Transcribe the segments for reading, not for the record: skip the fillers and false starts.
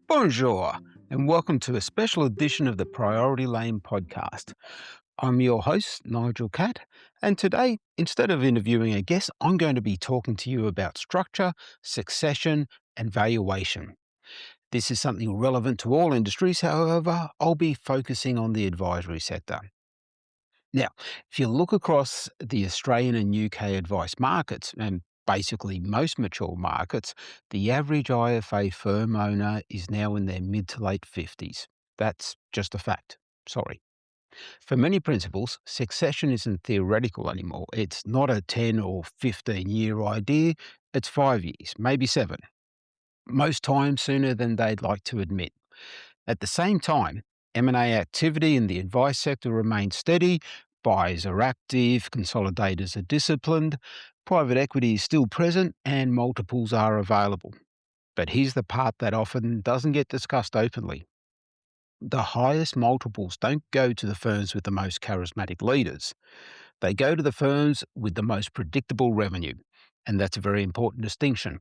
Bonjour, and welcome to a special edition of the Priority Lane podcast. I'm your host, Nigel Catt, and today, instead of interviewing a guest, I'm going to be talking to you about structure, succession, and valuation. This is something relevant to all industries, however, I'll be focusing on the advisory sector. Now, if you look across the Australian and UK advice markets, and basically most mature markets, the average IFA firm owner is now in their mid to late 50s. That's just a fact. Sorry. For many principals, succession isn't theoretical anymore. It's not a 10 or 15-year idea, it's 5 years, maybe seven. Most times sooner than they'd like to admit. At the same time, M&A activity in the advice sector remains steady, buyers are active, consolidators are disciplined, private equity is still present, and multiples are available. But here's the part that often doesn't get discussed openly. The highest multiples don't go to the firms with the most charismatic leaders. They go to the firms with the most predictable revenue. And that's a very important distinction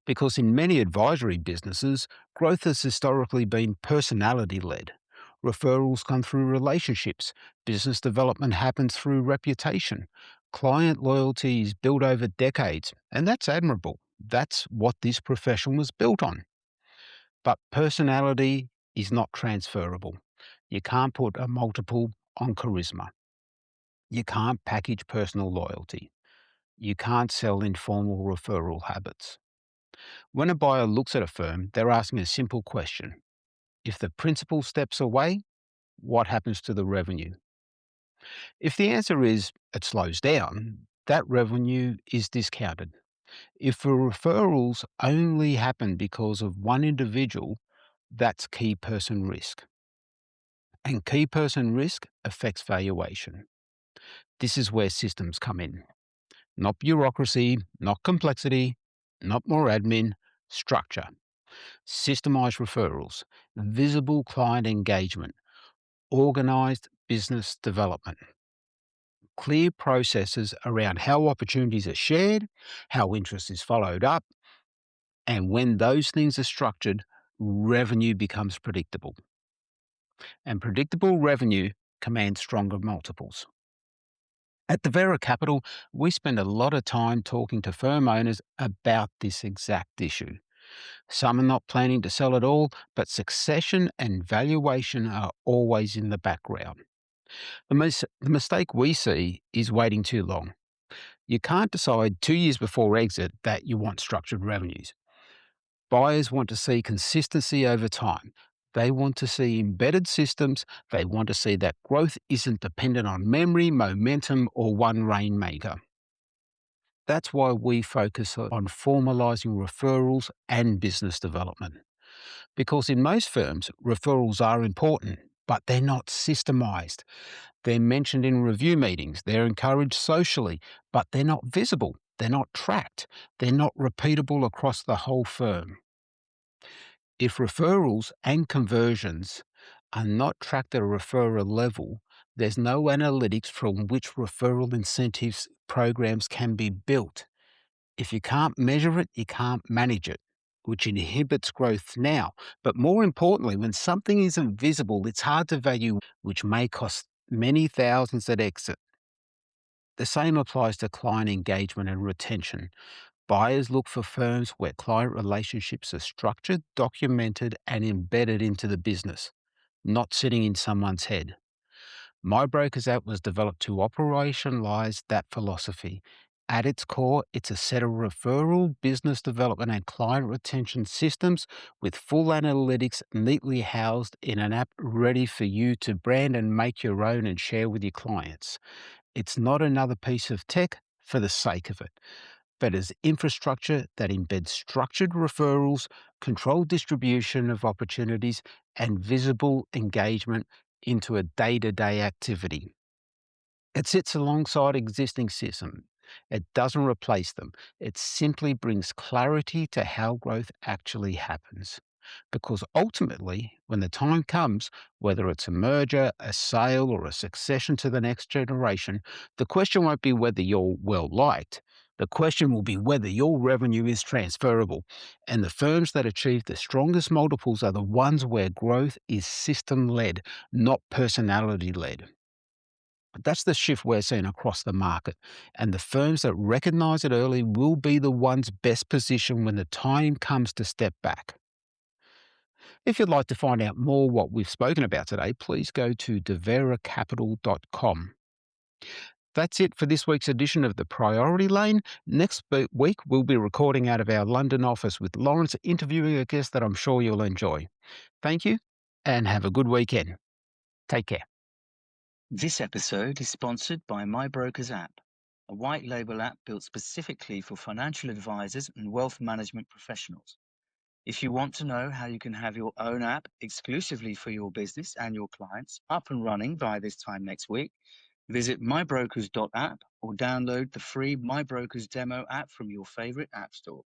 because in many advisory businesses, growth has historically been personality led. Referrals come through relationships, business development happens through reputation. Client loyalty is built over decades, and that's admirable. That's what this profession was built on. But personality is not transferable. You can't put a multiple on charisma. You can't package personal loyalty. You can't sell informal referral habits. When a buyer looks at a firm, they're asking a simple question. If the principal steps away, what happens to the revenue? If the answer is it slows down, that revenue is discounted. If the referrals only happen because of one individual, that's key person risk. And key person risk affects valuation. This is where systems come in. Not bureaucracy, not complexity, not more admin, structure. Systemized referrals, visible client engagement, organized business development, clear processes around how opportunities are shared, how interest is followed up, and when those things are structured, revenue becomes predictable. And predictable revenue commands stronger multiples. At the Vera Capital, we spend a lot of time talking to firm owners about this exact issue. Some are not planning to sell at all, but succession and valuation are always in the background. The mistake we see is waiting too long. You can't decide 2 years before exit that you want structured revenues. Buyers want to see consistency over time. They want to see embedded systems. They want to see that growth isn't dependent on memory, momentum, or one rainmaker. That's why we focus on formalizing referrals and business development. Because in most firms, referrals are important, but they're not systemized. They're mentioned in review meetings, they're encouraged socially, but they're not visible, they're not tracked, they're not repeatable across the whole firm. If referrals and conversions are not tracked at a referral level, there's no analytics from which referral incentives programs can be built. If you can't measure it, you can't manage it, which inhibits growth now. But more importantly, when something isn't visible, it's hard to value, which may cost many thousands at exit. The same applies to client engagement and retention. Buyers look for firms where client relationships are structured, documented, and embedded into the business, not sitting in someone's head. My Broker's app was developed to operationalize that philosophy. At its core, it's a set of referral, business development, and client retention systems with full analytics neatly housed in an app ready for you to brand and make your own and share with your clients. It's not another piece of tech for the sake of it, but as infrastructure that embeds structured referrals, controlled distribution of opportunities, and visible engagement into a day-to-day activity. It sits alongside existing systems. It doesn't replace them. It simply brings clarity to how growth actually happens. Because ultimately, when the time comes, whether it's a merger, a sale, or a succession to the next generation, the question won't be whether you're well liked. The question will be whether your revenue is transferable, and the firms that achieve the strongest multiples are the ones where growth is system led, not personality led. That's the shift we're seeing across the market, and the firms that recognize it early will be the ones best positioned when the time comes to step back. If you'd like to find out more what we've spoken about today, please go to deveracapital.com. That's it for this week's edition of The Priority Lane. Next week, we'll be recording out of our London office with Lawrence interviewing a guest that I'm sure you'll enjoy. Thank you and have a good weekend. Take care. This episode is sponsored by My Brokers app, a white label app built specifically for financial advisors and wealth management professionals. If you want to know how you can have your own app exclusively for your business and your clients up and running by this time next week, visit mybrokers.app or download the free My Brokers demo app from your favorite app store.